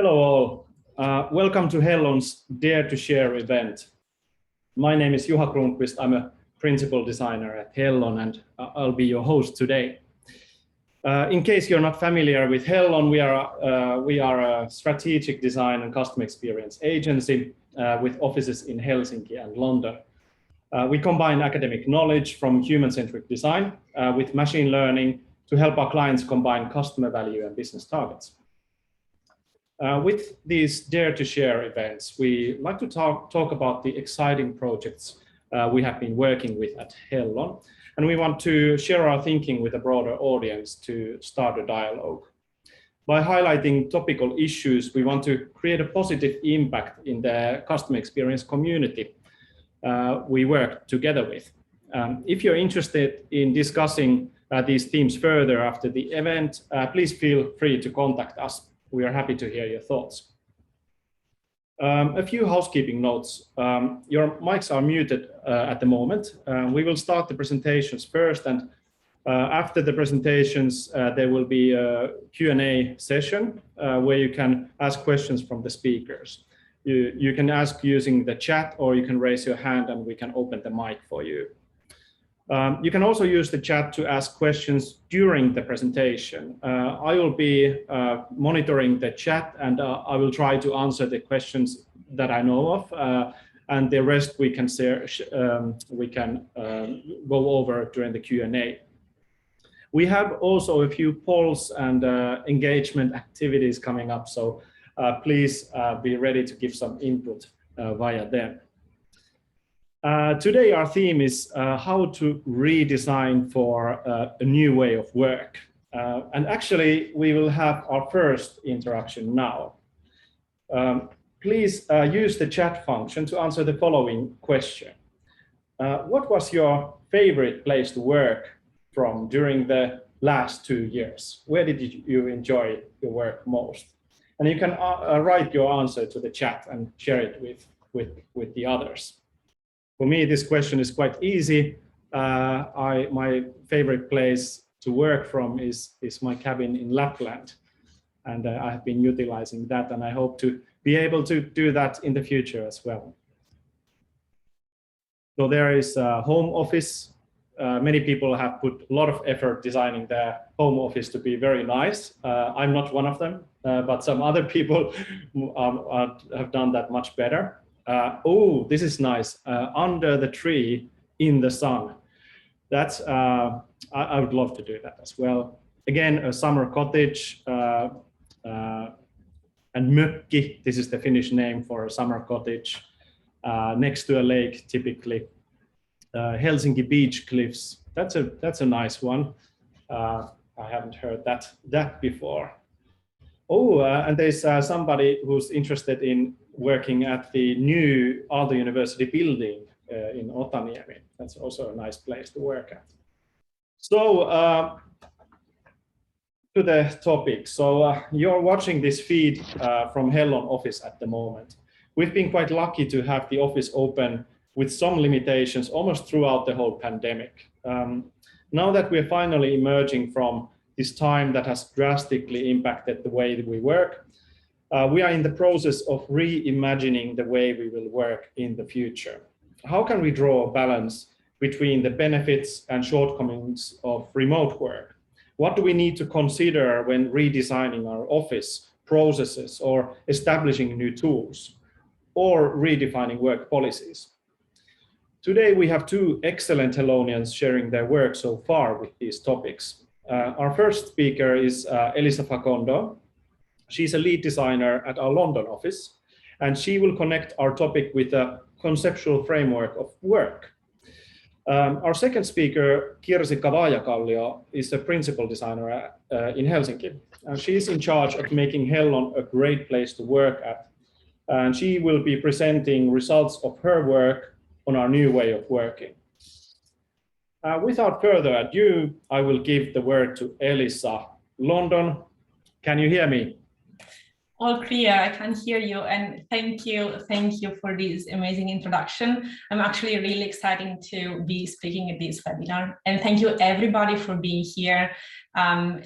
Hello all. Welcome to Hellon's Dare to Share event. My name is Juha Kronqvist. I'm a principal designer at Hellon and I'll be your host today. In case you're not familiar with Hellon, we are a strategic design and customer experience agency with offices in Helsinki and London. We combine academic knowledge from human-centric design with machine learning to help our clients combine customer value and business targets. With these Dare to Share events, we like to talk about the exciting projects we have been working with at Hellon, and we want to share our thinking with a broader audience to start a dialogue. By highlighting topical issues, we want to create a positive impact in the customer experience community we work together with. If you're interested in discussing these themes further after the event, please feel free to contact us. We are happy to hear your thoughts. A few housekeeping notes. Your mics are muted at the moment. We will start the presentations first, and after the presentations, there will be a Q&A session where you can ask questions from the speakers. You can ask using the chat, or you can raise your hand and we can open the mic for you. You can also use the chat to ask questions during the presentation. I will be monitoring the chat and I will try to answer the questions that I know of, and the rest we can go over during the Q&A. We have also a few polls and engagement activities coming up, so please be ready to give some input via them. Today our theme is how to redesign for a new way of work. And actually we will have our first interaction now. Please use the chat function to answer the following question. What was your favorite place to work from during the last 2 years? Where did you enjoy your work most? And you can write your answer to the chat and share it with the others. For me, this question is quite easy. My favorite place to work from is my cabin in Lapland. And I have been utilizing that, and I hope to be able to do that in the future as well. So there is a home office. Many people have put a lot of effort designing their home office to be very nice. I'm not one of them, but some other people have done that much better. Oh, this is nice. Under the tree in the sun. That's I would love to do that as well. Again, a summer cottage and mökki. This is the Finnish name for a summer cottage next to a lake, typically. Helsinki beach cliffs. That's a nice one. I haven't heard that before. Oh, and there's somebody who's interested in working at the new Aalto University building in Otaniemi. That's also a nice place to work at. So to the topic. So you're watching this feed from Hellon office at the moment. We've been quite lucky to have the office open with some limitations almost throughout the whole pandemic. Now that we're finally emerging from this time that has drastically impacted the way that we work, we are in the process of reimagining the way we will work in the future. How can we draw a balance between the benefits and shortcomings of remote work? What do we need to consider when redesigning our office processes or establishing new tools or redefining work policies? Today we have two excellent Hellonians sharing their work so far with these topics. Our first speaker is Elisa Facondo. She's a lead designer at our London office, and she will connect our topic with a conceptual framework of work. Our second speaker, Kirsi Kavaajakallio, is a principal designer in Helsinki. She's in charge of making Hellon a great place to work at. And she will be presenting results of her work on our new way of working. Without further ado, I will give the word to Elisa. London, can you hear me? All clear, I can hear you, and thank you for this amazing introduction. I'm actually really excited to be speaking at this webinar, and thank you everybody for being here,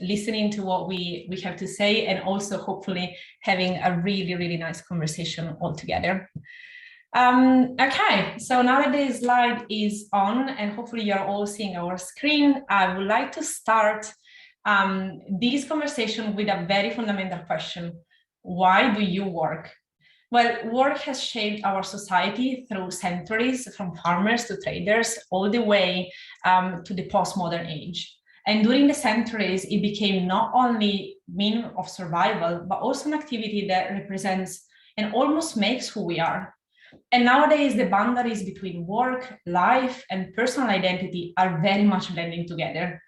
listening to what we have to say, and also hopefully having a really nice conversation all together. Okay, so now that the slide is on, and hopefully you're all seeing our screen, I would like to start this conversation with a very fundamental question. Why do you work? Well, work has shaped our society through centuries, from farmers to traders, all the way to the postmodern age. And during the centuries, it became not only means of survival, but also an activity that represents and almost makes who we are. And nowadays, the boundaries between work, life, and personal identity are very much blending together.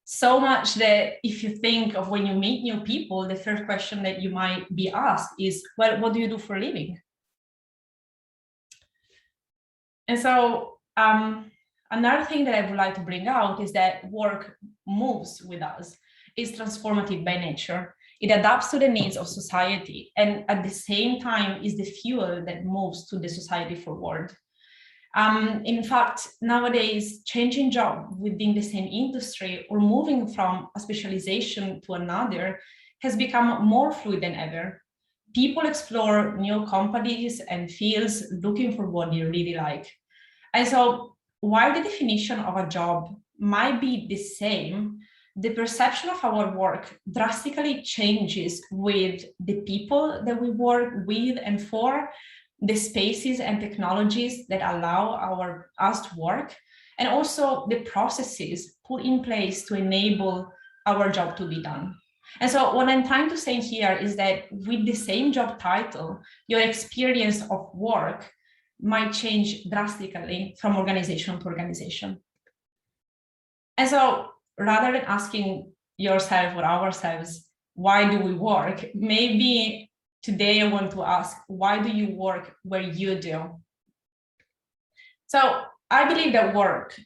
So much that if you think of when you meet new people, the first question that you might be asked is, well, what do you do for a living? And so another thing that I would like to bring out is that work moves with us. It's transformative by nature. It adapts to the needs of society, and at the same time is the fuel that moves to the society forward. In fact, nowadays, changing job within the same industry or moving from a specialization to another has become more fluid than ever. People explore new companies and fields looking for what they really like. And so while the definition of a job might be the same, the perception of our work drastically changes with the people that we work with and for, the spaces and technologies that allow us to work, and also the processes put in place to enable our job to be done. And so what I'm trying to say here is that with the same job title, your experience of work might change drastically from organization to organization. And so rather than asking yourself or ourselves, why do we work? Maybe today I want to ask, why do you work where you do? So I believe that work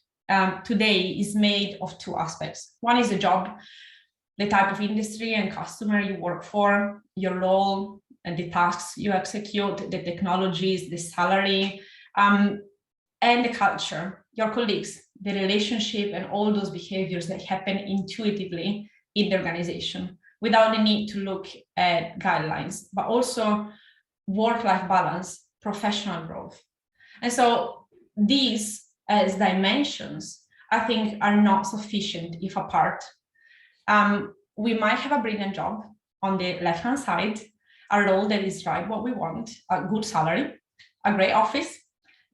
today is made of two aspects. One is the job, the type of industry and customer you work for, your role and the tasks you execute, the technologies, the salary, and the culture, your colleagues, the relationship, and all those behaviors that happen intuitively in the organization, without the need to look at guidelines, but also work-life balance, professional growth. And so these as dimensions, I think, are not sufficient if apart. We might have a brilliant job on the left-hand side, a role that is right what we want, a good salary, a great office,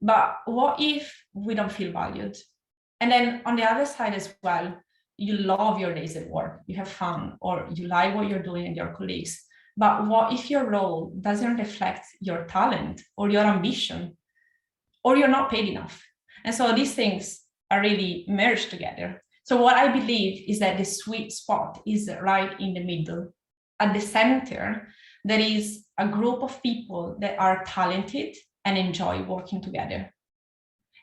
but what if we don't feel valued? And then on the other side as well, you love your days at work, you have fun, or you like what you're doing and your colleagues. But what if your role doesn't reflect your talent or your ambition, or you're not paid enough? And so these things are really merged together. So what I believe is that the sweet spot is right in the middle. At the center, there is a group of people that are talented and enjoy working together.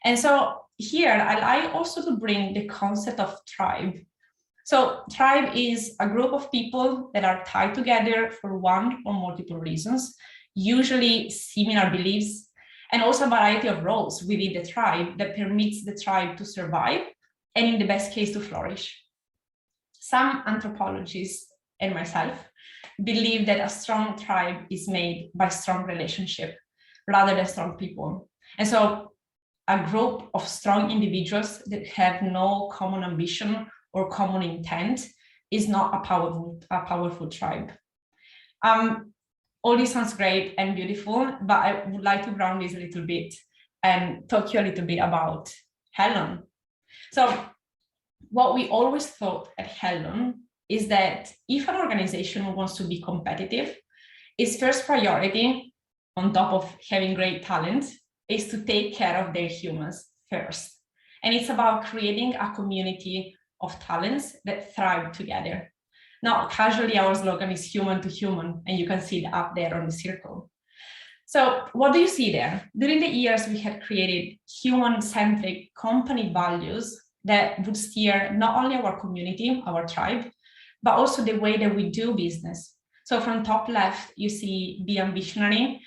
And so here, I like also to bring the concept of tribe. So tribe is a group of people that are tied together for one or multiple reasons, usually similar beliefs, and also a variety of roles within the tribe that permits the tribe to survive, and in the best case, to flourish. Some anthropologists and myself believe that a strong tribe is made by strong relationship rather than strong people. And so a group of strong individuals that have no common ambition or common intent is not a powerful tribe. All this sounds great and beautiful, but I would like to ground this a little bit and talk to you a little bit about Hellon. So what we always thought at Hellon is that if an organization wants to be competitive, its first priority, on top of having great talent, is to take care of their humans first. And it's about creating a community of talents that thrive together. Now, casually, our slogan is human to human, and you can see it up there on the circle. So what do you see there? During the years, we had created human-centric company values that would steer not only our community, our tribe, but also the way that we do business. So from top left, you see be ambitionary.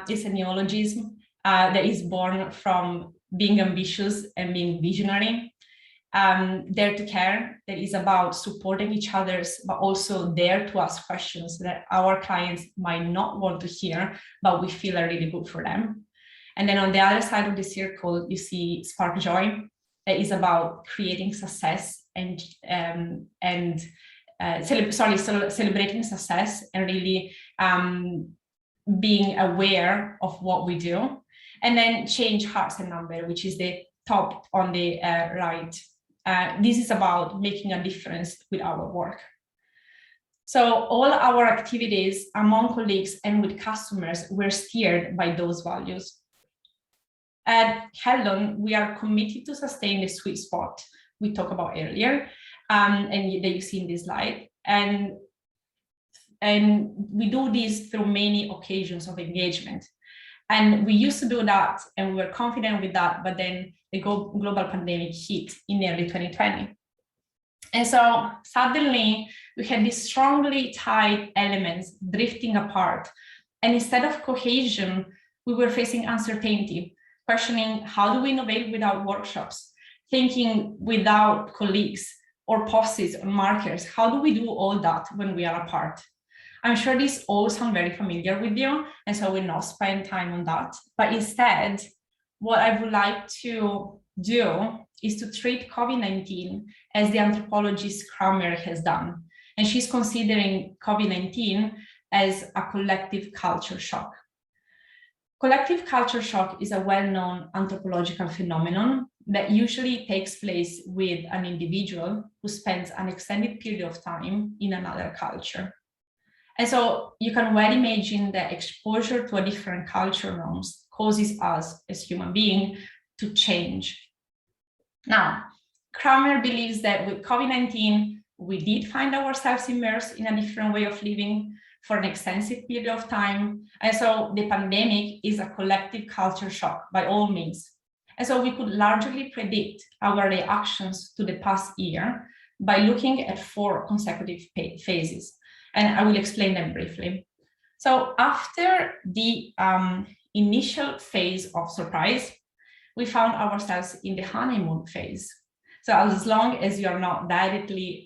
It's a neologism that is born from being ambitious and being visionary. Dare to care, that is about supporting each other's, but also dare to ask questions that our clients might not want to hear, but we feel are really good for them. And then on the other side of the circle, you see spark joy, that is about creating success and celebrating success and really being aware of what we do. And then change hearts and number, which is the top on the right. This is about making a difference with our work. So all our activities among colleagues and with customers were steered by those values. At Hellon, we are committed to sustain the sweet spot we talked about earlier, and that you see in this slide. And we do this through many occasions of engagement. And we used to do that, and we were confident with that, but then the global pandemic hit in early 2020. And so suddenly we had these strongly tied elements drifting apart. And instead of cohesion, we were facing uncertainty, questioning how do we innovate without workshops, thinking without colleagues or post-its or markers. How do we do all that when we are apart? I'm sure this all sounds very familiar with you, and so we'll not spend time on that. But instead, what I would like to do is to treat COVID-19 as the anthropologist Kramer has done. And she's considering COVID-19 as a collective culture shock. Collective culture shock is a well-known anthropological phenomenon that usually takes place with an individual who spends an extended period of time in another culture. And so you can well imagine that exposure to a different cultural norms causes us as human beings to change. Now, Kramer believes that with COVID-19, we did find ourselves immersed in a different way of living for an extensive period of time. And so the pandemic is a collective culture shock by all means. And so we could largely predict our reactions to the past year by looking at 4 consecutive phases. And I will explain them briefly. So after the initial phase of surprise, we found ourselves in the honeymoon phase. So as long as you are not directly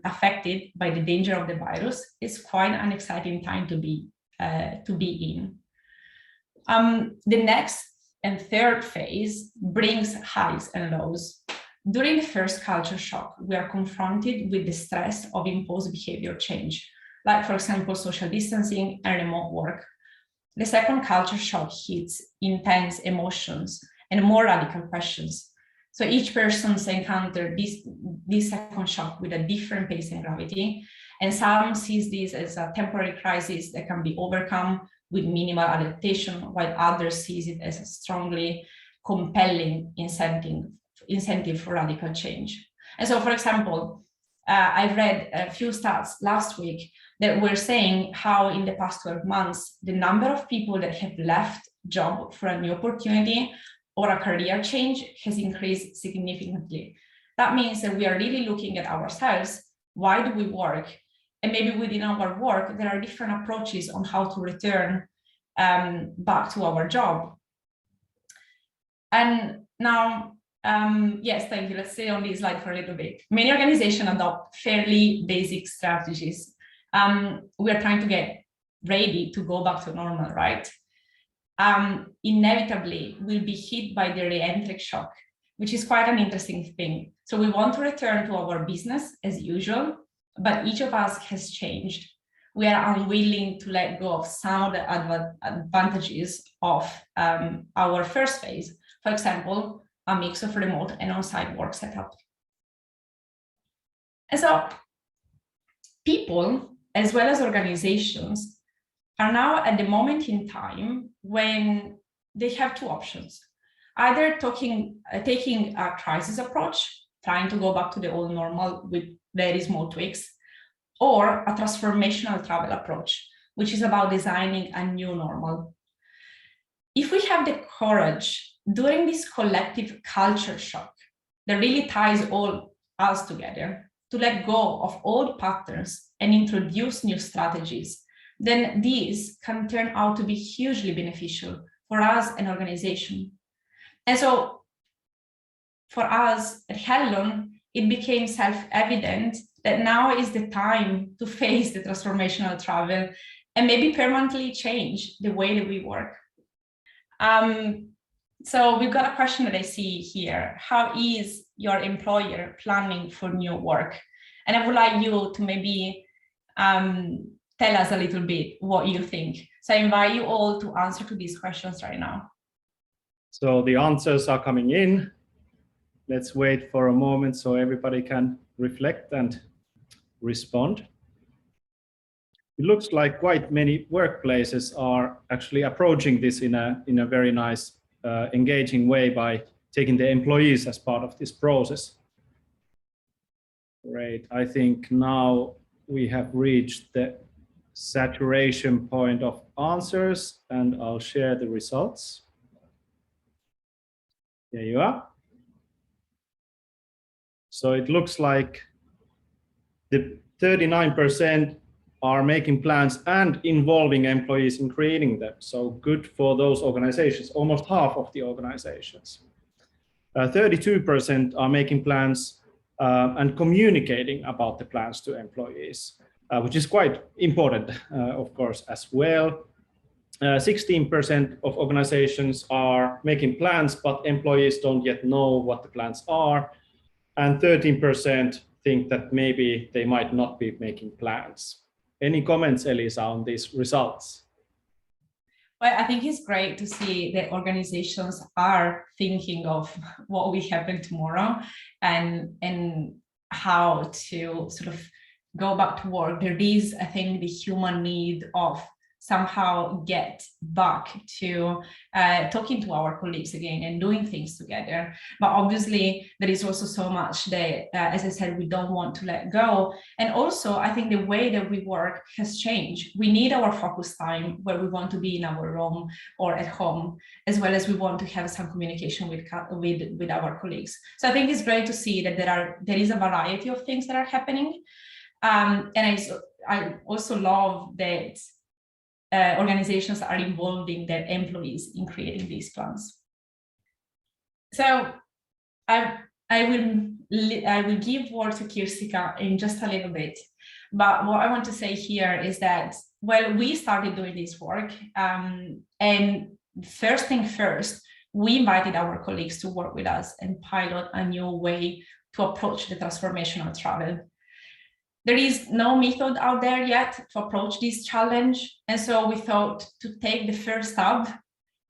affected by the danger of the virus, it's quite an exciting time to be in. The next and third phase brings highs and lows. During the first culture shock, we are confronted with the stress of imposed behavior change, like, for example, social distancing and remote work. The second culture shock hits intense emotions and more radical questions. So each person's encountered this second shock with a different pace and gravity, and some sees this as a temporary crisis that can be overcome with minimal adaptation, while others sees it as a strongly compelling incentive for radical change. And so, for example, I read a few stats last week that were saying how in the past 12 months, the number of people that have left job for a new opportunity or a career change has increased significantly. That means that we are really looking at ourselves. Why do we work? And maybe within our work, there are different approaches on how to return back to our job. And now, yes, thank you. Let's stay on this slide for a little bit. Many organizations adopt fairly basic strategies. We are trying to get ready to go back to normal, right? Inevitably, we'll be hit by the re-entry shock, which is quite an interesting thing. So we want to return to our business as usual, but each of us has changed. We are unwilling to let go of some of the advantages of our first phase. For example, a mix of remote and on-site work setup. And so people, as well as organizations, are now at the moment in time when they have 2 options. Either taking a crisis approach, trying to go back to the old normal with very small tweaks, or a transformational travel approach, which is about designing a new normal. If we have the courage during this collective culture shock that really ties all us together to let go of old patterns and introduce new strategies, then these can turn out to be hugely beneficial for us and organization. And so for us at Hellon, it became self-evident that now is the time to face the transformational travel and maybe permanently change the way that we work. So we've got a question that I see here. How is your employer planning for new work? And I would like you to maybe tell us a little bit what you think. So I invite you all to answer to these questions right now. So the answers are coming in. Let's wait for a moment so everybody can reflect and respond. It looks like quite many workplaces are actually approaching this in a very nice, engaging way by taking the employees as part of this process. Great. I think now we have reached the saturation point of answers, and I'll share the results. There you are. So it looks like the 39% are making plans and involving employees in creating them. So good for those organizations, almost half of the organizations. 32% are making plans and communicating about the plans to employees, which is quite important, of course, as well. 16% of organizations are making plans, but employees don't yet know what the plans are. And 13% think that maybe they might not be making plans. Any comments, Elisa, on these results? Well, I think it's great to see that organizations are thinking of what will happen tomorrow and how to sort of go back to work. There is, I think, the human need of somehow get back to talking to our colleagues again and doing things together. But obviously, there is also so much that, as I said, we don't want to let go. And also, I think the way that we work has changed. We need our focus time where we want to be in our room or at home, as well as we want to have some communication with our colleagues. So I think it's great to see that there is a variety of things that are happening. And I also love that organizations are involving their employees in creating these plans. So I will give word to Kirsika in just a little bit. But what I want to say here is that, well, we started doing this work, and first thing first, we invited our colleagues to work with us and pilot a new way to approach the transformational travel. There is no method out there yet to approach this challenge. And so we thought to take the first stab,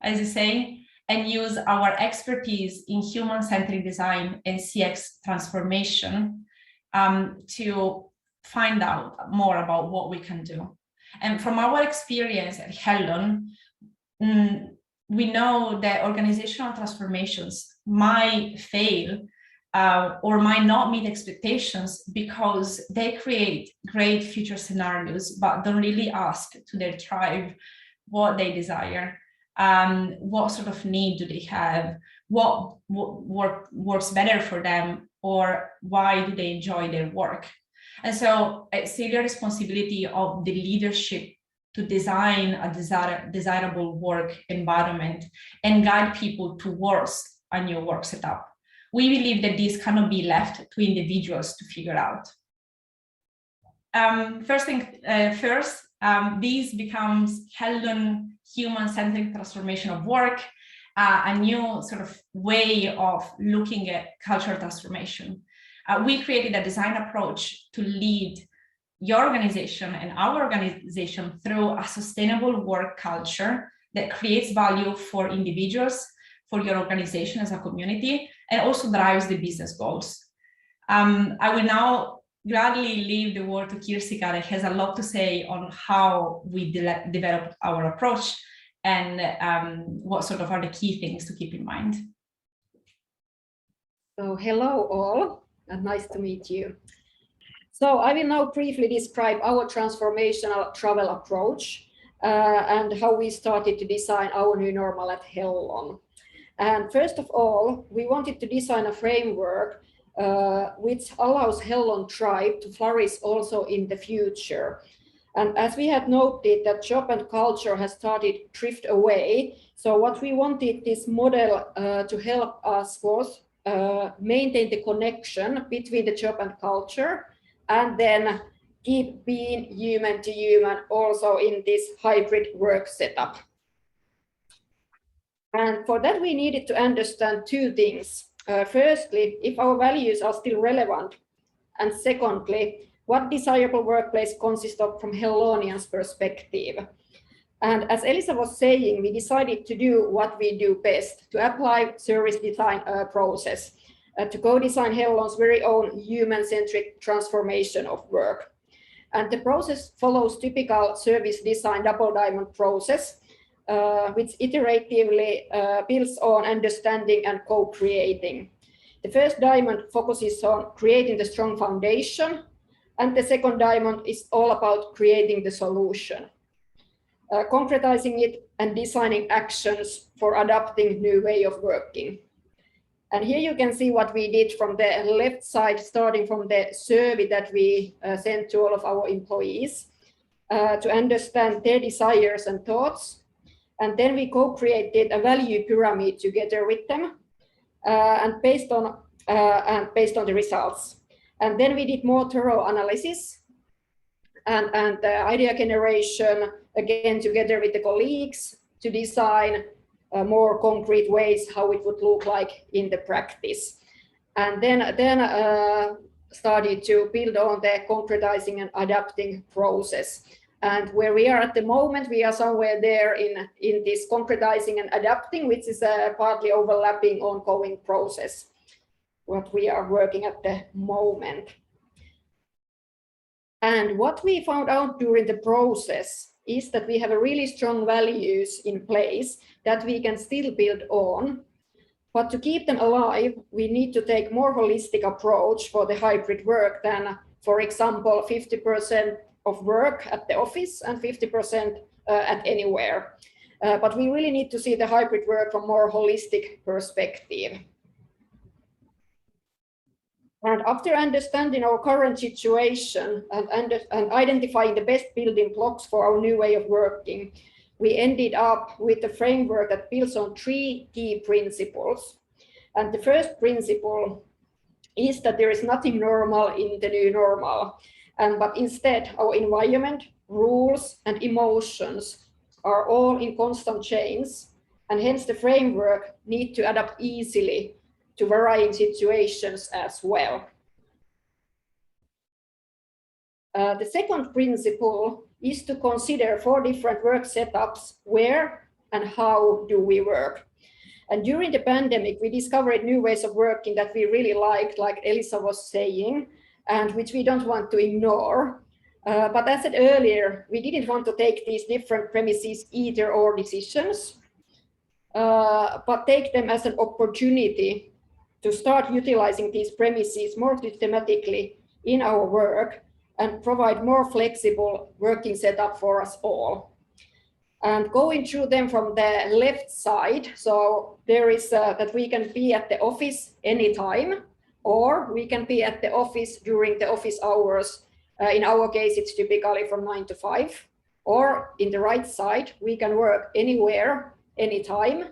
as you say, and use our expertise in human-centered design and CX transformation to find out more about what we can do. And from our experience at Hellon, we know that organizational transformations might fail or might not meet expectations because they create great future scenarios, but don't really ask to their tribe what they desire, what sort of need do they have, what works better for them, or why do they enjoy their work. And so it's really a responsibility of the leadership to design a desirable work environment and guide people towards a new work setup. We believe that this cannot be left to individuals to figure out. First, this becomes Hellon human-centered transformation of work, a new sort of way of looking at cultural transformation. We created a design approach to lead your organization and our organization through a sustainable work culture that creates value for individuals, for your organization as a community, and also drives the business goals. I will now gladly leave the word to Kirsika, that has a lot to say on how we developed our approach and what sort of are the key things to keep in mind. So hello all, and nice to meet you. So I will now briefly describe our transformational travel approach and how we started to design our new normal at Hellon. And first of all, we wanted to design a framework which allows Hellon tribe to flourish also in the future. And as we had noted that job and culture has started to drift away, so what we wanted this model to help us was maintain the connection between the job and culture, and then keep being human to human also in this hybrid work setup. And for that, we needed to understand two things. Firstly, if our values are still relevant, and secondly, what desirable workplace consists of from Hellonians' perspective. And as Elisa was saying, we decided to do what we do best, to apply service design process, to co-design Hellon's very own human-centric transformation of work. And the process follows typical service design double diamond process, which iteratively builds on understanding and co-creating. The first diamond focuses on creating the strong foundation, and the second diamond is all about creating the solution, concretizing it and designing actions for adopting new way of working. And here you can see what we did from the left side, starting from the survey that we sent to all of our employees to understand their desires and thoughts. And then we co-created a value pyramid together with them and based on the results. And then we did more thorough analysis and idea generation, again, together with the colleagues to design more concrete ways how it would look like in the practice. And then started to build on the concretizing and adapting process. And where we are at the moment, we are somewhere there in this concretizing and adapting, which is a partly overlapping ongoing process, what we are working at the moment. And what we found out during the process is that we have a really strong values in place that we can still build on. But to keep them alive, we need to take more holistic approach for the hybrid work than, for example, 50% of work at the office and 50% at anywhere. But we really need to see the hybrid work from a more holistic perspective. And after understanding our current situation and identifying the best building blocks for our new way of working, we ended up with a framework that builds on 3 key principles. And the first principle is that there is nothing normal in the new normal, but instead our environment, rules, and emotions are all in constant change, and hence the framework needs to adapt easily to varying situations as well. The second principle is to consider 4 different work setups, where and how do we work. And during the pandemic, we discovered new ways of working that we really liked, like Elisa was saying, and which we don't want to ignore. But as I said earlier, we didn't want to take these different premises either or decisions, but take them as an opportunity to start utilizing these premises more systematically in our work and provide more flexible working setup for us all. And going through them from the left side, so there is that we can be at the office anytime, or we can be at the office during the office hours. In our case, it's typically from 9 to 5. Or in the right side, we can work anywhere, anytime,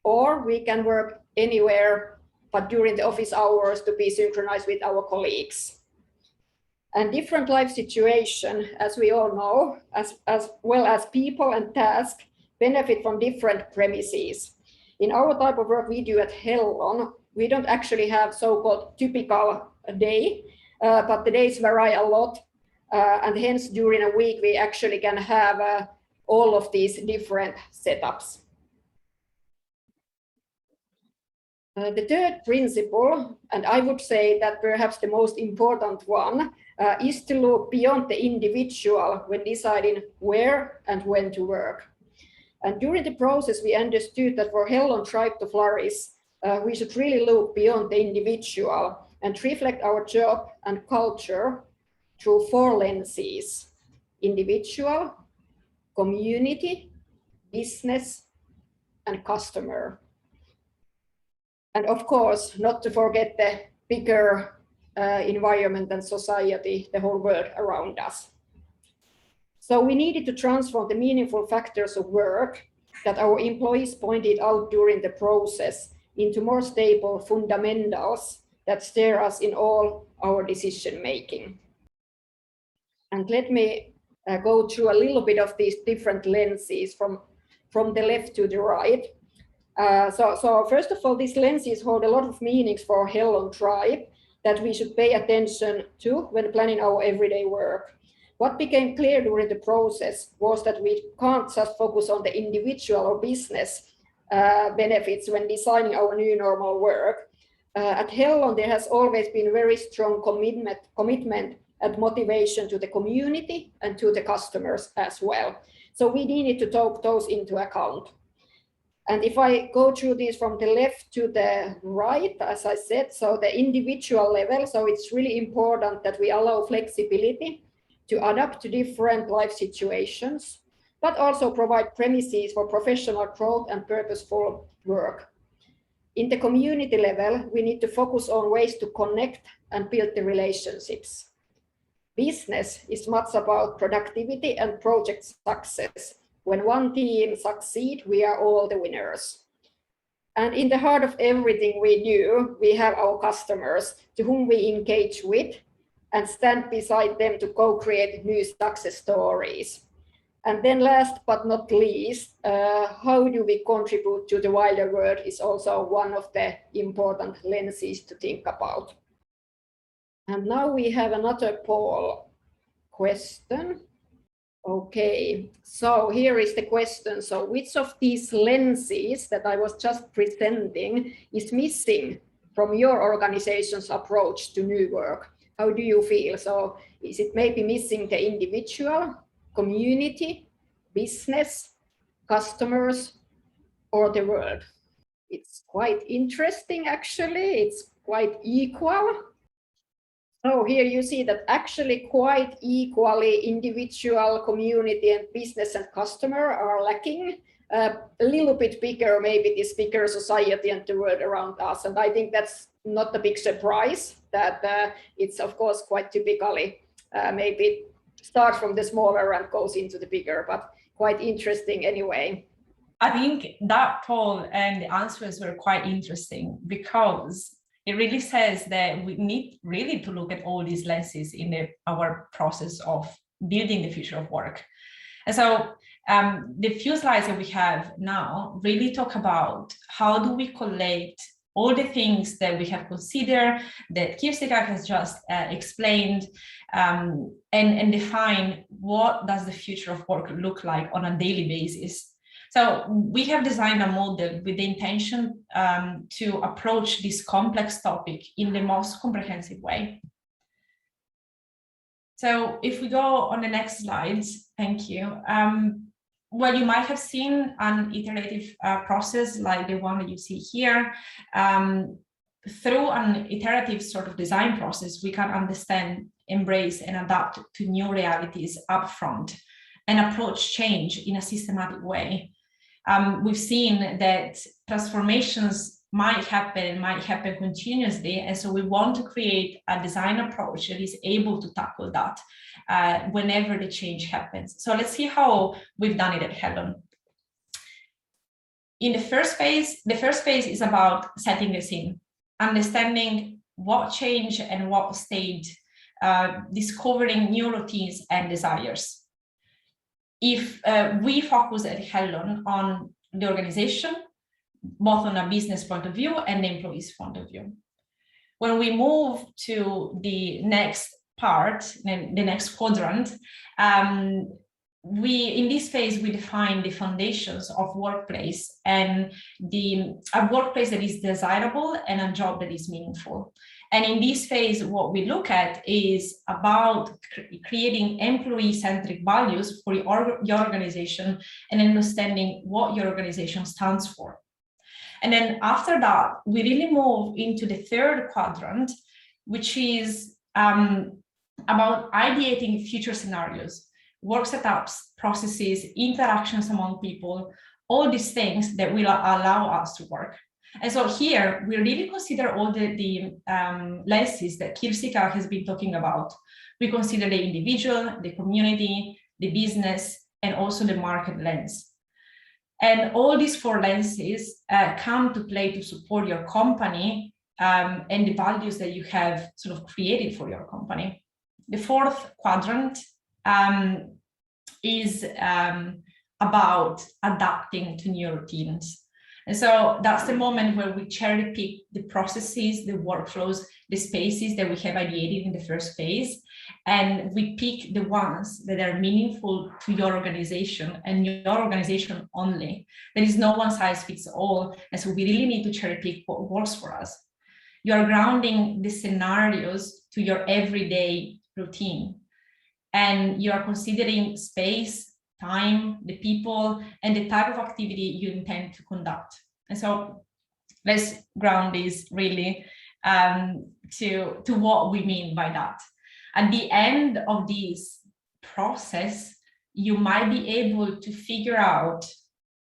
or we can work anywhere, but during the office hours to be synchronized with our colleagues. And different life situation, as we all know, as well as people and tasks, benefit from different premises. In our type of work we do at Hellon, we don't actually have so-called typical day, but the days vary a lot. And hence during a week, we actually can have all of these different setups. The third principle, and I would say that perhaps the most important one, is to look beyond the individual when deciding where and when to work. And during the process, we understood that for Hellon Tribe to flourish, we should really look beyond the individual and reflect our job and culture through 4 lenses: individual, community, business, and customer. And of course, not to forget the bigger environment and society, the whole world around us. So we needed to transform the meaningful factors of work that our employees pointed out during the process into more stable fundamentals that steer us in all our decision making. And let me go through a little bit of these different lenses from the left to the right. So first of all, these lenses hold a lot of meanings for Hellon tribe that we should pay attention to when planning our everyday work. What became clear during the process was that we can't just focus on the individual or business benefits when designing our new normal work. At Hellon, there has always been very strong commitment and motivation to the community and to the customers as well. So we needed to take those into account. And if I go through these from the left to the right, as I said, so the individual level, so it's really important that we allow flexibility to adapt to different life situations, but also provide premises for professional growth and purposeful work. In the community level, we need to focus on ways to connect and build the relationships. Business is much about productivity and project success. When one team succeeds, we are all the winners. And in the heart of everything we do, we have our customers to whom we engage with and stand beside them to co-create new success stories. And then last but not least, how do we contribute to the wider world is also one of the important lenses to think about. And now we have another poll question. Okay, so here is the question. So which of these lenses that I was just presenting is missing from your organization's approach to new work? How do you feel? So is it maybe missing the individual, community, business, customers, or the world? It's quite interesting, actually. It's quite equal. So here you see that actually quite equally individual, community, and business and customer are lacking. A little bit bigger, maybe this bigger society and the world around us. And I think that's not a big surprise that it's of course quite typically maybe start from the smaller and goes into the bigger, but quite interesting anyway. I think that poll and the answers were quite interesting because it really says that we need really to look at all these lenses in our process of building the future of work. And so the few slides that we have now really talk about how do we collate all the things that we have considered, that Kirsika has just explained, and define what does the future of work look like on a daily basis. So we have designed a model with the intention to approach this complex topic in the most comprehensive way. So if we go on the next slides, thank you. Well, you might have seen an iterative process like the one that you see here. Through an iterative sort of design process, we can understand, embrace, and adapt to new realities upfront and approach change in a systematic way. We've seen that transformations might happen continuously, and so we want to create a design approach that is able to tackle that whenever the change happens. So let's see how we've done it at Hellon. In the first phase is about setting the scene, understanding what changed and what stayed, discovering new routines and desires. If we focus at Hellon on the organization, both on a business point of view and the employee's point of view. When we move to the next part, the next quadrant, in this phase, we define the foundations of workplace and a workplace that is desirable and a job that is meaningful. And in this phase, what we look at is about creating employee-centric values for your organization and understanding what your organization stands for. And then after that, we really move into the third quadrant, which is about ideating future scenarios, work setups, processes, interactions among people, all these things that will allow us to work. And so here, we really consider all the lenses that Kirsika has been talking about. We consider the individual, the community, the business, and also the market lens. And all these four lenses come to play to support your company and the values that you have sort of created for your company. The fourth quadrant is about adapting to new routines. And so that's the moment where we cherry pick the processes, the workflows, the spaces that we have ideated in the first phase. And we pick the ones that are meaningful to your organization and your organization only. There is no one size fits all. And so we really need to cherry pick what works for us. You are grounding the scenarios to your everyday routine. And you are considering space, time, the people, and the type of activity you intend to conduct. And so let's ground this really to what we mean by that. At the end of this process, you might be able to figure out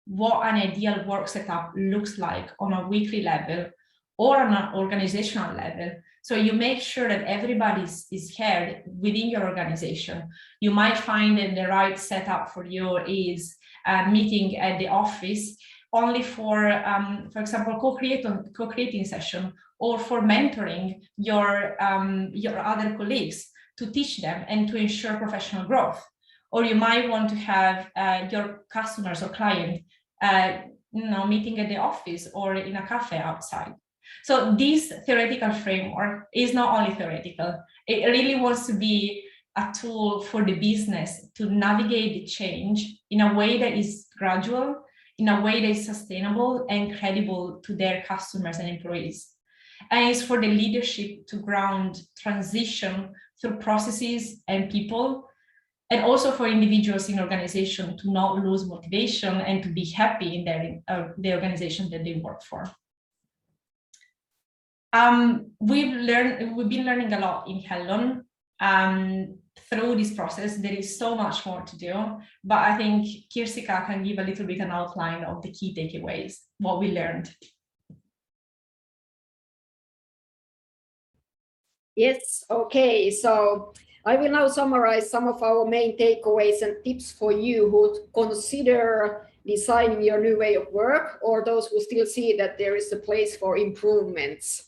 what an ideal work setup looks like on a weekly level or on an organizational level. So you make sure that everybody is heard within your organization. You might find that the right setup for you is a meeting at the office only for example, co-creating session, or for mentoring your other colleagues to teach them and to ensure professional growth. Or you might want to have your customers or client meeting at the office or in a cafe outside. So this theoretical framework is not only theoretical, it really wants to be a tool for the business to navigate the change in a way that is gradual, in a way that is sustainable and credible to their customers and employees. And it's for the leadership to ground transition through processes and people, and also for individuals in organization to not lose motivation and to be happy in the organization that they work for. We've been learning a lot in Hellon through this process. There is so much more to do, but I think Kirsika can give a little bit an outline of the key takeaways, what we learned. Yes, okay. So I will now summarize some of our main takeaways and tips for you who consider designing your new way of work, or those who still see that there is a place for improvements.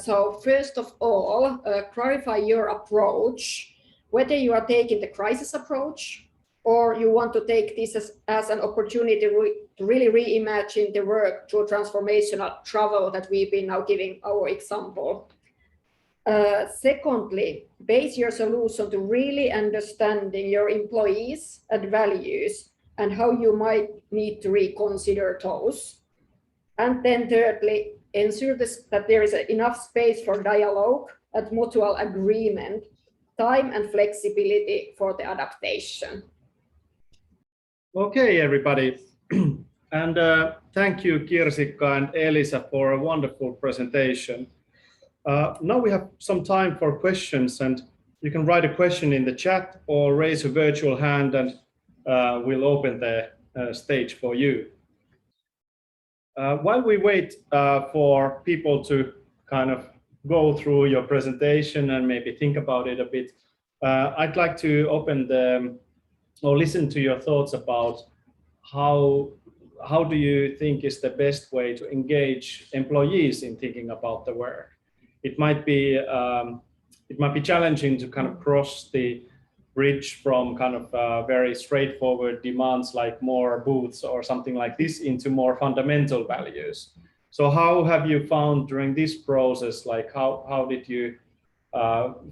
So first of all, clarify your approach, whether you are taking the crisis approach or you want to take this as an opportunity to really reimagine the work through transformational travel that we've been now giving our example. Secondly, base your solution to really understanding your employees and values and how you might need to reconsider those. And then thirdly, ensure that there is enough space for dialogue and mutual agreement, time and flexibility for the adaptation. Okay, everybody. And thank you, Kirsika and Elisa, for a wonderful presentation. Now we have some time for questions, and you can write a question in the chat or raise a virtual hand, and we'll open the stage for you. While we wait for people to kind of go through your presentation and maybe think about it a bit, I'd like to open or listen to your thoughts about how do you think is the best way to engage employees in thinking about the work. It might be challenging to kind of cross the bridge from kind of very straightforward demands like more booths or something like this into more fundamental values. So how have you found during this process, like how did you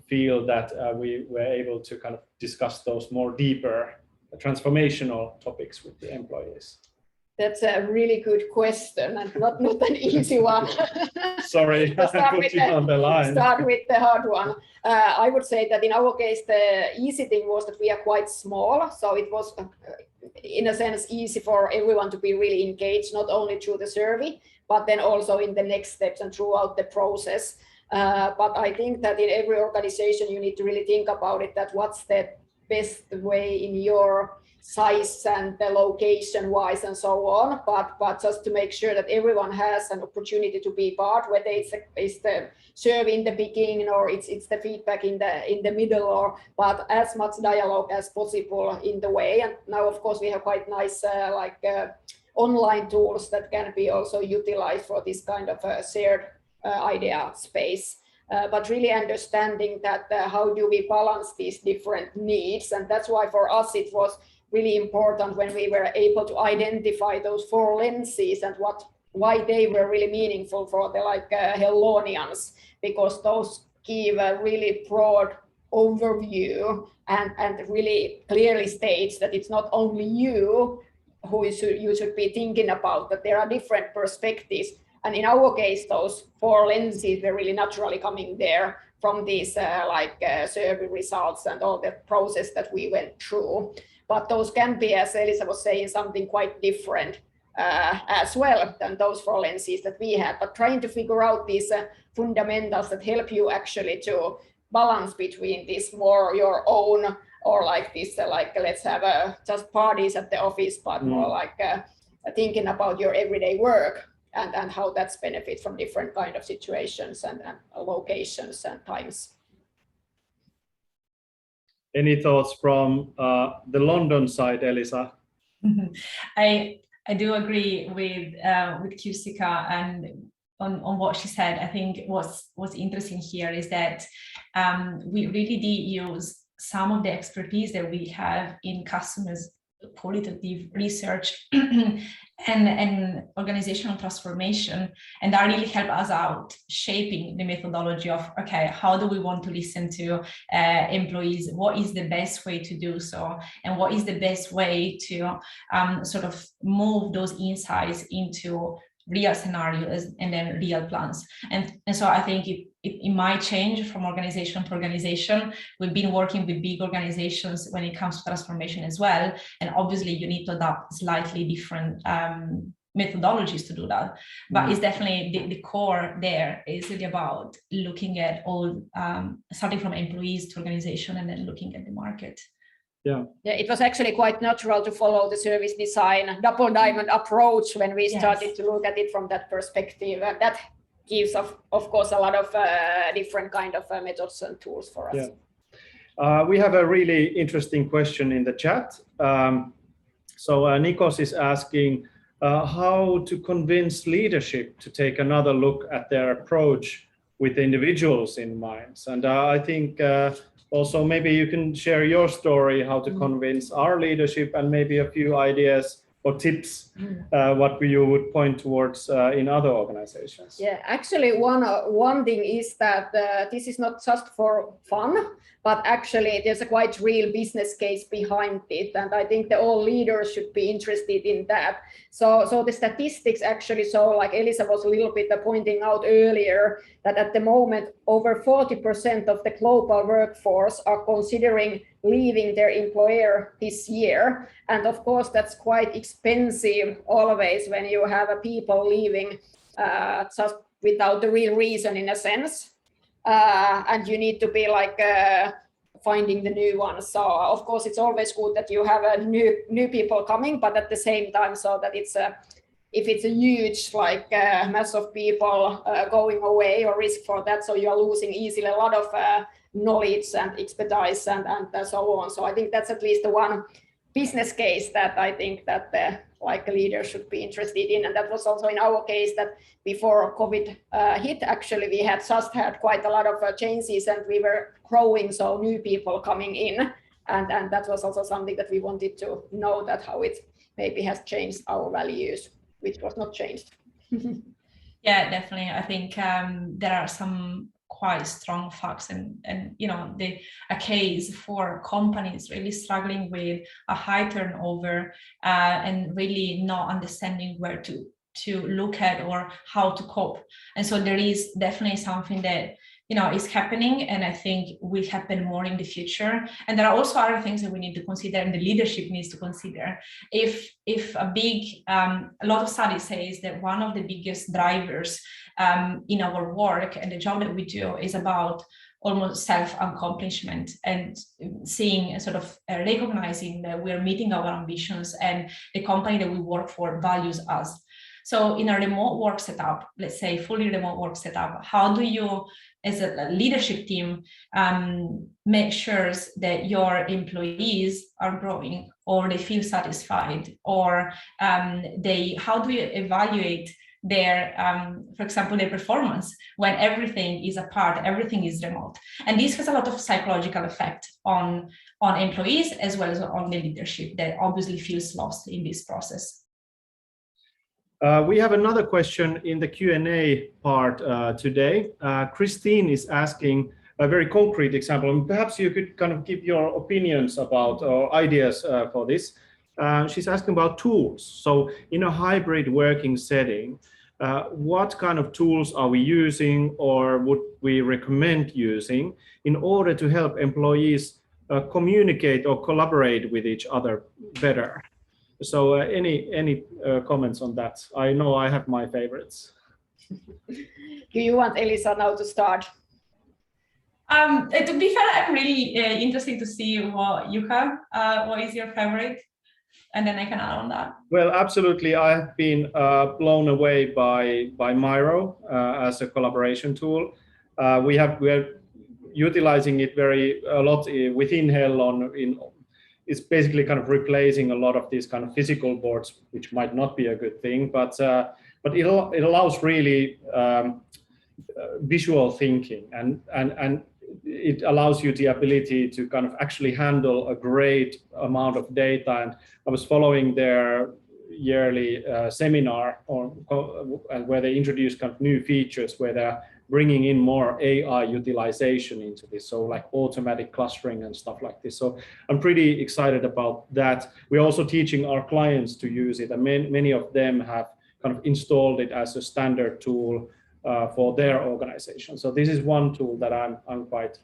feel that we were able to kind of discuss those more deeper transformational topics with the employees? That's a really good question and not an easy one. Sorry, I put you on the line. Start with the hard one. I would say that in our case, the easy thing was that we are quite small. So it was, in a sense, easy for everyone to be really engaged, not only through the survey, but then also in the next steps and throughout the process. But I think that in every organization, you need to really think about it, that what's the best way in your size and the location wise and so on, but just to make sure that everyone has an opportunity to be part, whether it's the survey in the beginning or it's the feedback in the middle, but as much dialogue as possible in the way. And now of course we have quite nice online tools that can be also utilized for this kind of shared idea space. But really understanding that how do we balance these different needs, and that's why for us it was really important when we were able to identify those 4 lenses and why they were really meaningful for the Hellonians, because those give a really broad overview and really clearly states that it's not only you who you should be thinking about, that there are different perspectives. And in our case, those 4 lenses were really naturally coming there from these survey results and all the process that we went through. But those can be, as Elisa was saying, something quite different as well than those 4 lenses that we had. But trying to figure out these fundamentals that help you actually to balance between this more your own, or like this, let's have just parties at the office, but more like thinking about your everyday work and how that's benefit from different kind of situations and locations and times. Any thoughts from the London side, Elisa? I do agree with Kyusika and on what she said. I think what's interesting here is that we really did use some of the expertise that we have in customers qualitative research and organizational transformation, and that really helped us out shaping the methodology of, okay, how do we want to listen to employees, what is the best way to do so, and what is the best way to sort of move those insights into real scenarios and then real plans. And so I think it might change from organization to organization. We've been working with big organizations when it comes to transformation as well. And obviously you need to adopt slightly different methodologies to do that. But it's definitely the core there is really about looking at all, starting from employees to organization and then looking at the market. Yeah, it was actually quite natural to follow the service design double diamond approach when we started to look at it from that perspective. And that gives, of course, a lot of different kind of methods and tools for us. Yeah. We have a really interesting question in the chat. So Nikos is asking how to convince leadership to take another look at their approach with individuals in mind. And I think also maybe you can share your story, how to convince our leadership, and maybe a few ideas or tips what you would point towards in other organizations. Yeah, actually one thing is that this is not just for fun, but actually there's a quite real business case behind it, and I think that all leaders should be interested in that. So the statistics actually show, like Elisa was a little bit pointing out earlier, that at the moment over 40% of the global workforce are considering leaving their employer this year. And of course that's quite expensive always when you have people leaving just without the real reason in a sense. And you need to be like finding the new ones. So of course it's always good that you have new people coming, but at the same time, so that it's if it's a huge mass of people going away or risk for that, so you are losing easily a lot of knowledge and expertise and so on. So I think that's at least the one business case that I think that the leaders should be interested in. And that was also in our case that before COVID hit, actually we had just had quite a lot of changes and we were growing, so new people coming in, and that was also something that we wanted to know, that how it maybe has changed our values, which was not changed. Yeah, definitely. I think there are some quite strong facts and you know, a case for companies really struggling with a high turnover and really not understanding where to look at or how to cope. And so there is definitely something that, you know, is happening, and I think will happen more in the future. And there are also other things that we need to consider and the leadership needs to consider. If a lot of studies says that one of the biggest drivers in our work and the job that we do is about almost self-accomplishment, and seeing sort of recognizing that we're meeting our ambitions and the company that we work for values us. So in a remote work setup, let's say fully remote work setup, how do you, as a leadership team, make sure that your employees are growing, or they feel satisfied, or how do you evaluate their, for example, their performance when everything is apart, everything is remote? And this has a lot of psychological effect on employees as well as on the leadership that obviously feels lost in this process. We have another question in the Q&A part today. Christine is asking a very concrete example, and perhaps you could kind of give your opinions about or ideas for this. She's asking about tools. So in a hybrid working setting, what kind of tools are we using, or would we recommend using, in order to help employees communicate or collaborate with each other better? So any comments on that? I know I have my favorites. Do you want Elisa now to start? To be fair, I'm really interested to see what you have. What is your favorite? And then I can add on that. Well, absolutely. I have been blown away by Miro as a collaboration tool. We're utilizing it a lot within Hellon. It's basically kind of replacing a lot of these kind of physical boards, which might not be a good thing, but it allows really visual thinking, and it allows you the ability to kind of actually handle a great amount of data. And I was following their yearly seminar where they introduce kind of new features where they're bringing in more AI utilization into this, so like automatic clustering and stuff like this. So I'm pretty excited about that. We're also teaching our clients to use it, and many of them have kind of installed it as a standard tool for their organization. So this is one tool that I'm quite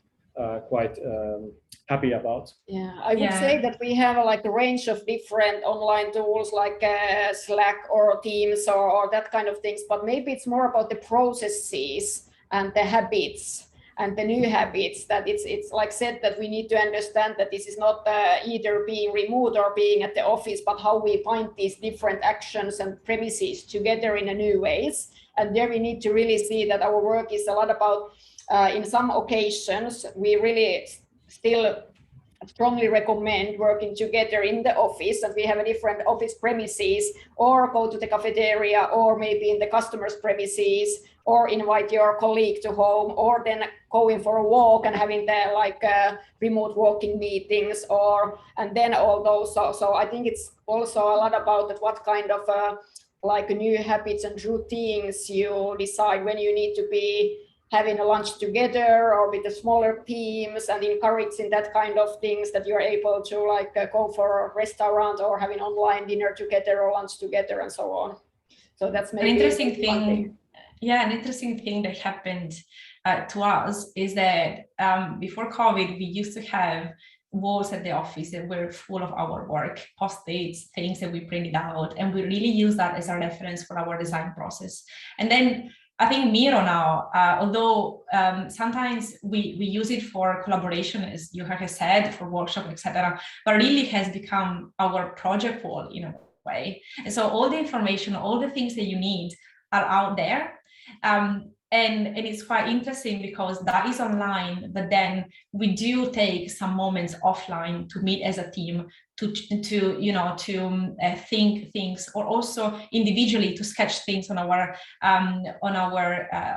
happy about. Yeah, I would say that we have like a range of different online tools like Slack or Teams or that kind of things, but maybe it's more about the processes and the habits and the new habits, that it's like said that we need to understand that this is not either being remote or being at the office, but how we find these different actions and premises together in a new ways. And there we need to really see that our work is a lot about, in some occasions, we really still strongly recommend working together in the office, and we have a different office premises, or go to the cafeteria, or maybe in the customer's premises, or invite your colleague to home, or then going for a walk and having the remote walking meetings, and then all those. So I think it's also a lot about that, what kind of new habits and routines you decide when you need to be having a lunch together or with the smaller teams, and encouraging that kind of things, that you're able to go for a restaurant or having online dinner together or lunch together and so on. So that's maybe an interesting thing. Yeah, an interesting thing that happened to us is that before COVID, we used to have walls at the office that were full of our work, post-its, things that we printed out, and we really use that as a reference for our design process. And then I think Miro now, although sometimes we use it for collaboration, as you have said, for workshop, etc., but really has become our project wall in a way. And so all the information, all the things that you need are out there. And it's quite interesting because that is online, but then we do take some moments offline to meet as a team, to think things, or also individually to sketch things on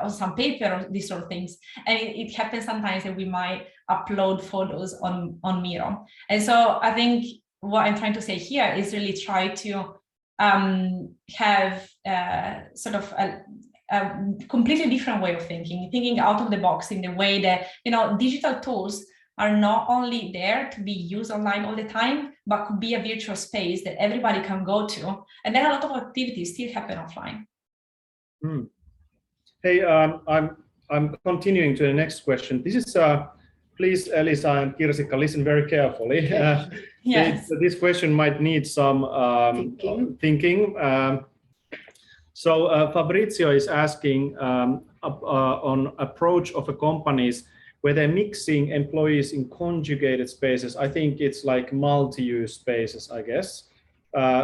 some paper or these sort of things. And it happens sometimes that we might upload photos on Miro. And so I think what I'm trying to say here is really try to have sort of a completely different way of thinking out of the box, in the way that, digital tools are not only there to be used online all the time, but could be a virtual space that everybody can go to. And then a lot of activities still happen offline. Hey, I'm continuing to the next question. This is, please, Elisa and Kirsika, listen very carefully. Yes. This question might need some thinking. So Fabrizio is asking on approach of a companies where they're mixing employees in conjugated spaces. I think it's like multi-use spaces, I guess,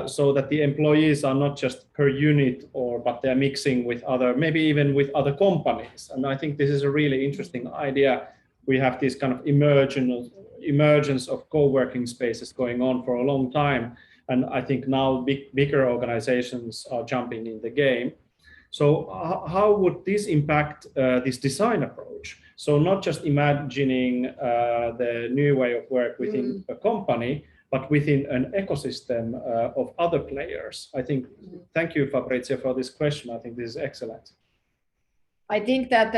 so that the employees are not just per unit, but they're mixing with other, maybe even with other companies. And I think this is a really interesting idea. We have this kind of emergence of co-working spaces going on for a long time. And I think now bigger organizations are jumping in the game. So how would this impact this design approach? So not just imagining the new way of work within a company, but within an ecosystem of other players. I think, thank you, Fabrizio, for this question. I think this is excellent. I think that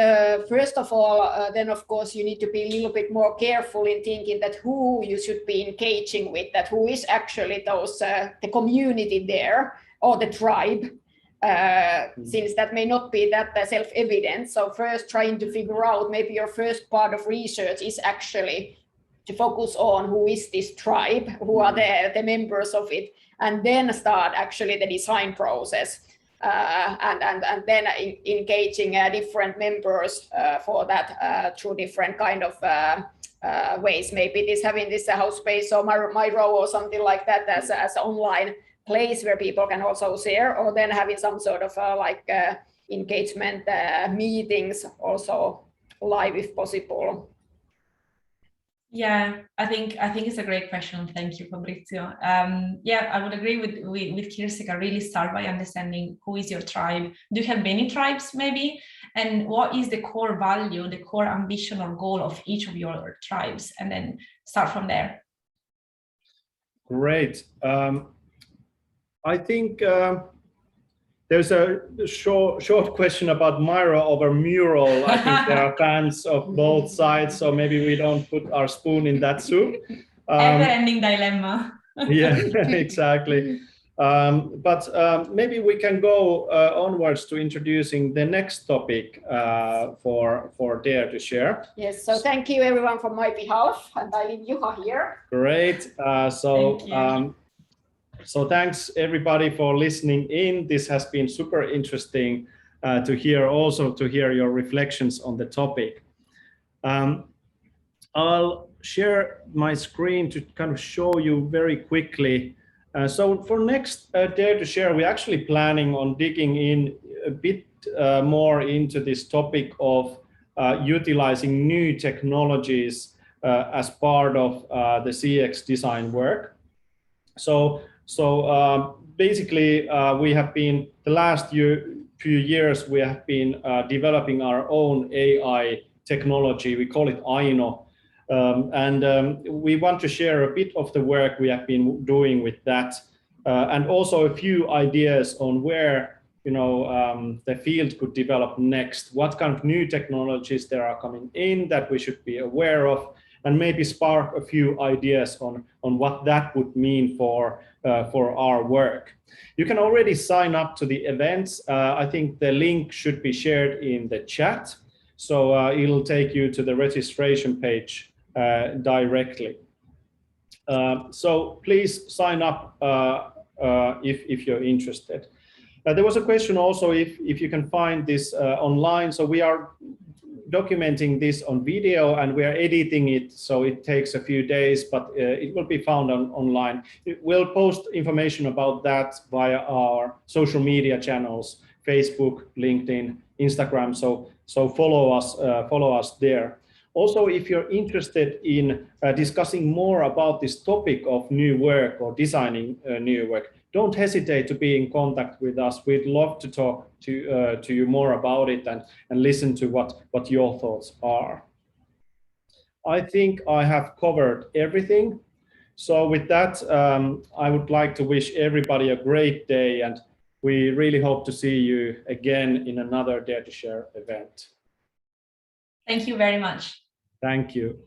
first of all, then of course you need to be a little bit more careful in thinking that who you should be engaging with, that who is actually those the community there or the tribe, since that may not be that self-evident. So first trying to figure out, maybe your first part of research is actually to focus on who is this tribe, who are the members of it, and then start actually the design process. And then engaging different members for that through different kind of ways. Maybe this having this house space or Miro or something like that as an online place where people can also share, or then having some sort of engagement meetings also live if possible. Yeah, I think it's a great question. Thank you, Fabrizio. Yeah, I would agree with Kirsika. Really start by understanding who is your tribe. Do you have many tribes maybe? And what is the core value, the core ambition or goal of each of your tribes? And then start from there. Great. I think there's a short question about Miro over mural. I think there are fans of both sides, so maybe we don't put our spoon in that soup. Ever-ending dilemma. Yeah, exactly. But maybe we can go onwards to introducing the next topic for Dare to Share. Yes, so thank you everyone from my behalf, and I leave Juha here. Great. So thanks everybody for listening in. This has been super interesting to hear your reflections on the topic. I'll share my screen to kind of show you very quickly. So for next Dare to Share, we're actually planning on digging in a bit more into this topic of utilizing new technologies as part of the CX design work. So basically, we have been, the last few years, we have been developing our own AI technology. We call it Aino. And we want to share a bit of the work we have been doing with that, and also a few ideas on where the field could develop next, what kind of new technologies there are coming in that we should be aware of, and maybe spark a few ideas on what that would mean for our work. You can already sign up to the events. I think the link should be shared in the chat, so it'll take you to the registration page directly. So please sign up if you're interested. There was a question also if you can find this online. So we are documenting this on video and we are editing it, so it takes a few days, but it will be found online. We'll post information about that via our social media channels, Facebook, LinkedIn, Instagram. So follow us there. Also, if you're interested in discussing more about this topic of new work or designing new work, don't hesitate to be in contact with us. We'd love to talk to you more about it and listen to what your thoughts are. I think I have covered everything. So with that, I would like to wish everybody a great day, and we really hope to see you again in another Dare to Share event. Thank you very much. Thank you.